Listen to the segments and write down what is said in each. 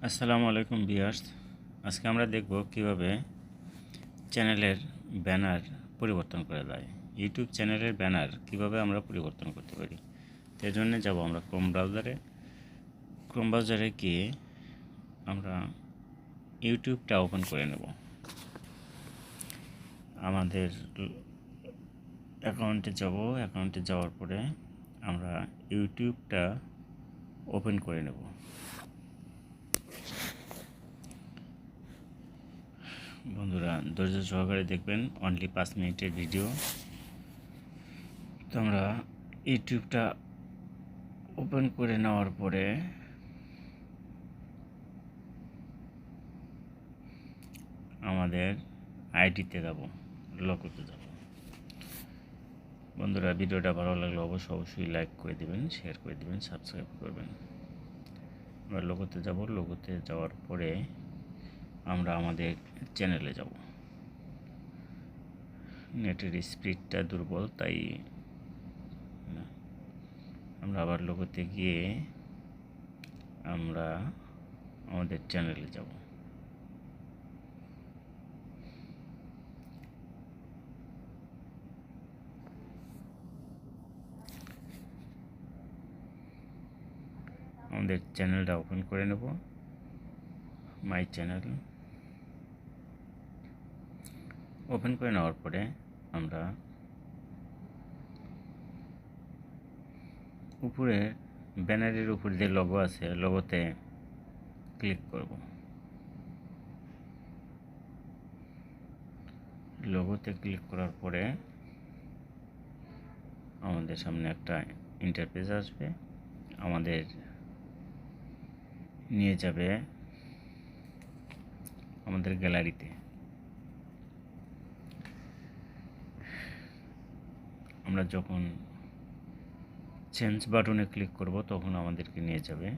আসসালামু আলাইকুম ভিউয়ার্স। আজকে আমরা দেখব কিভাবে চ্যানেলের ব্যানার পরিবর্তন করা যায়। ইউটিউব চ্যানেলের ব্যানার কিভাবে আমরা পরিবর্তন করতে পারি। এর জন্য যাব আমরা ক্রোম ব্রাউজারে গিয়ে আমরা ইউটিউবটা ওপেন করে নেব। আমাদের অ্যাকাউন্টে যাওয়ার পরে আমরা ইউটিউবটা ওপেন করে নেব। বন্ধুরা ধৈর্য সহকারে দেখবেন, অনলি 5 মিনিটের ভিডিও। তো আমরা ইউটিউবটা ওপেন করে নেওয়ার পরে আমাদের আইডিতে যাব, লগ করতে যাব। বন্ধুরা ভিডিওটা ভালো লাগলে অবশ্যই লাইক করে দিবেন, শেয়ার করে দিবেন, সাবস্ক্রাইব করবেন। আমরা লোগোতে যাব। লোগোতে যাওয়ার পরে আমরা আমাদের চ্যানেলে যাব। নেটের স্পিডটা দুর্বল, তাই আমরা আবার লোগোতে গিয়ে আমরা আমাদের চ্যানেলে যাব। আমাদের চ্যানেলটা ওপেন করে নেব, মাই চ্যানেল। ওপেন করে নেওয়ার পরে আমরা উপরে ব্যানারের উপর যে লোগো আছে, লোগোতে ক্লিক করব। লোগোতে ক্লিক করার পরে আমাদের সামনে একটা ইন্টারফেস আসবে, আমাদের নিয়ে যাবে আমাদের গ্যালারিতে। আমরা যখন চেঞ্জ বাটনে ক্লিক করব তখন আমাদেরকে নিয়ে যাবে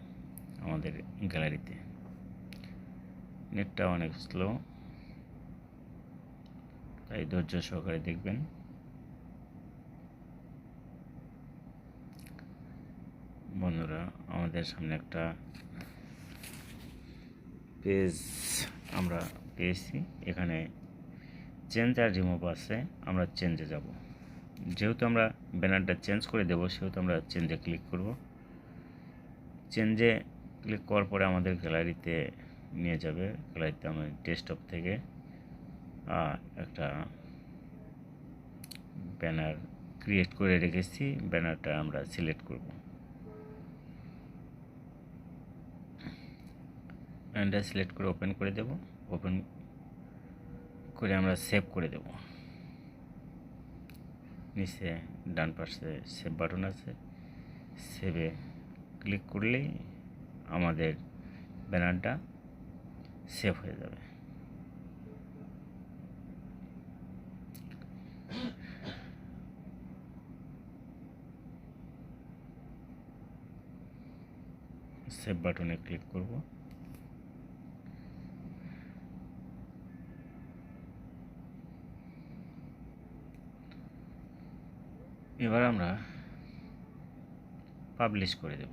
আমাদের গ্যালারিতে। নেটটা অনেক স্লো, তাই ধৈর্য সহকারে দেখবেন। বন্ধুরা আমাদের সামনে একটা পেজ আমরা পেয়েছি, এখানে চেঞ্জ আর রিমুভ আছে। আমরা চেঞ্জে যাব। যেহেতু আমরা ব্যানারটা চেঞ্জ করে দেব, সেহেতু আমরা চেঞ্জে ক্লিক করব। চেঞ্জে ক্লিক করার পরে আমাদের গ্যালারিতে নিয়ে যাবে। গ্যালারিতে আমরা ডেস্কটপ থেকে একটা ব্যানার ক্রিয়েট করে রেখেছি, ব্যানারটা আমরা সিলেক্ট করব। ব্যানারটা সিলেক্ট করে ওপেন করে দেব। ওপেন করে আমরা সেভ করে দেব। নিচে ডান পাশে সেভ বাটন আছে, সেভে ক্লিক করলেই আমাদের ব্যানারটা সেভ হয়ে যাবে। সেভ বাটনে ক্লিক করব। এবার আমরা পাবলিশ করে দেব।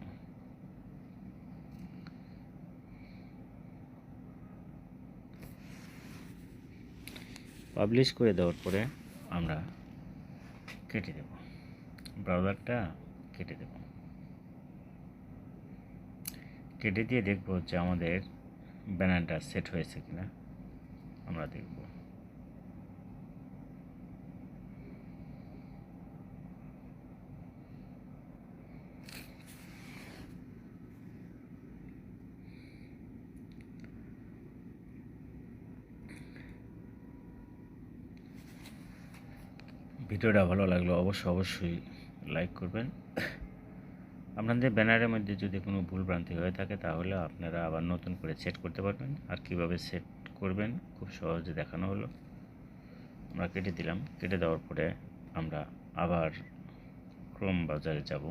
পাবলিশ করে দেওয়ার পরে আমরা কেটে দেব, ব্রাউজারটা কেটে দেব। কেটে দিয়ে দেখব যে আমাদের ব্যানারটা সেট হয়েছে কিনা আমরা দেখব। ভিডিওটা ভালো লাগলে অবশ্যই লাইক করবেন। আপনাদের ব্যানারের মধ্যে যদি কোনো ভুলভ্রান্তি হয়ে থাকে তাহলে আপনারা আবার নতুন করে সেট করতে পারবেন। আর কিভাবে সেট করবেন খুব সহজে দেখানো হলো। আমরা কেটে দিলাম। কেটে দেওয়ার পরে আমরা আবার ক্রোম ব্রাউজারে যাব,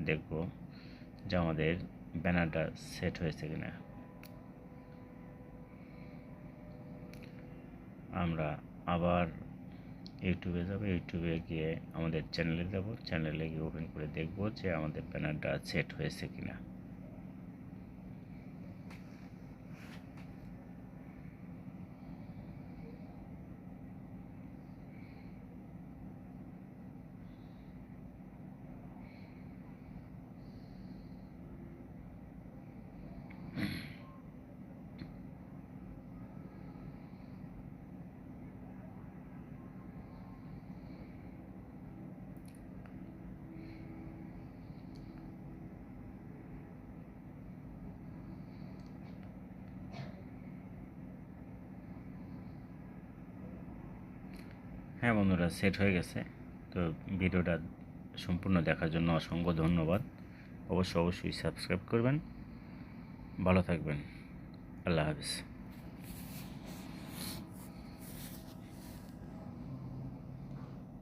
দেখব যে আমাদের ব্যানারটা সেট হয়েছে কিনা। আমরা আবার ইউটিউবে যাব। ইউটিউবে গিয়ে আমাদের চ্যানেলে যাব। চ্যানেলে গিয়ে ওপেন করে দেখব যে আমাদের ব্যানারটা সেট হয়েছে কিনা। হ্যাঁ বন্ধুরা, সেট হয়ে গেছে। তো ভিডিওটা সম্পূর্ণ দেখার জন্য অসংখ্য ধন্যবাদ। অবশ্যই সাবস্ক্রাইব করবেন। ভালো থাকবেন। আল্লাহ হাফিজ।